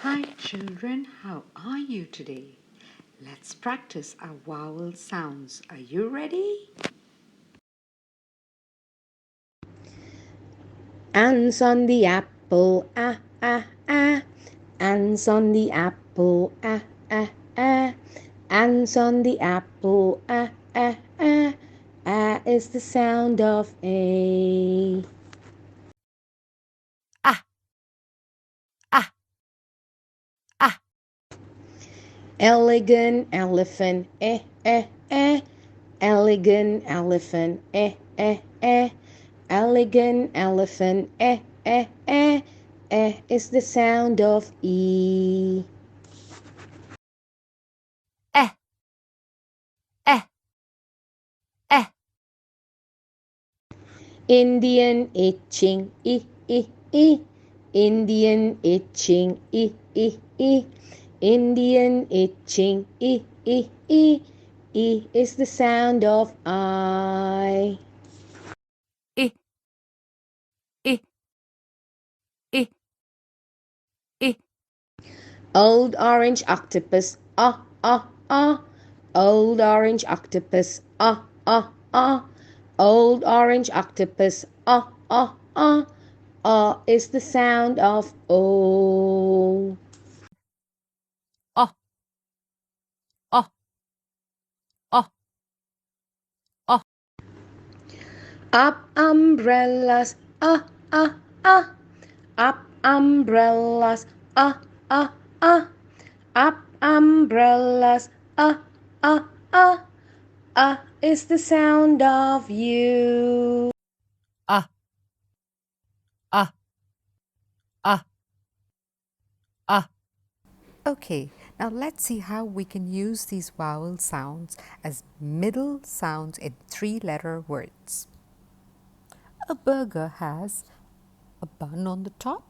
Hi children, how are you today? Let's practice our vowel sounds. Are you ready? Ants on the apple, ah, ah, ah. Ants on the apple, ah, ah, ah. Ants on the apple, ah, ah, ah. Ah is the sound of A. Ah, ah, ah. Elegant elephant, eh, eh, eh. Elegant elephant, eh, eh, eh. Elegant elephant, eh, eh, eh. Eh is the sound of E. Eh, eh, eh. Indian itching, e. Indian itching, e. Indian itching, e. E is the sound of I. Eh, eh, eh, eh. Old orange octopus, ah, ah, ah. Old orange octopus, ah, ah, ah. Old orange octopus, ah, ah, ah. Ah is the sound of O. Oh, oh, oh, oh. Up umbrellas, ah, ah, ah. Up umbrellas, ah, ah, ah. Up umbrellas, ah, ah, ah. Ah is the sound of you. Ah, ah, ah, ah. Okay, now let's see how we can use these vowel sounds as middle sounds in three-letter words. A burger has a bun on the top,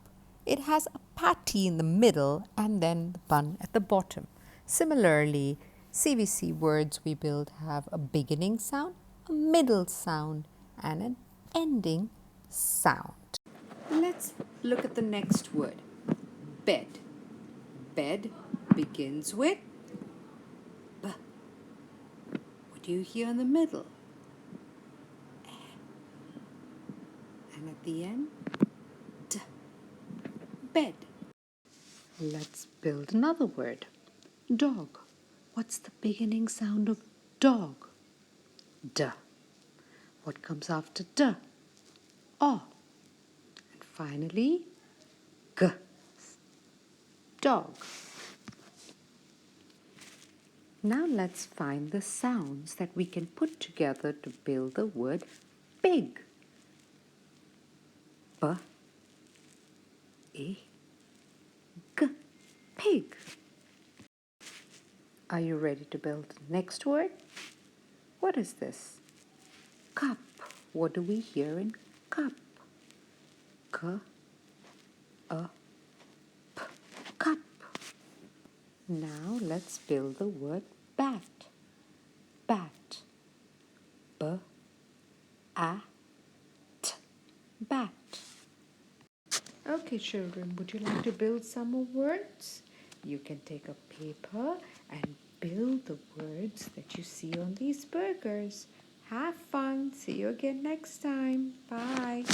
it has a patty in the middle, and then the bun at the bottom. Similarly, CVC words we build have a beginning sound, a middle sound, and an ending sound. Let's look at the next word, bed. Bed begins with B. What do you hear in the middle? And at the end, D. Bed. Let's build another word. Dog. What's the beginning sound of dog? D. What comes after D? O. And finally, G. Dog. Now let's find the sounds that we can put together to build the word big. B, I, G. Pig. Are you ready to build the next word? What is this? Cup. What do we hear in cup? K, A, P. Cup. Now let's build the word bat. Bat. B, A, T. Bat. Okay, children, would you like to build some more words? You can take a paper and build the words that you see on these burgers. Have fun. See you again next time. Bye.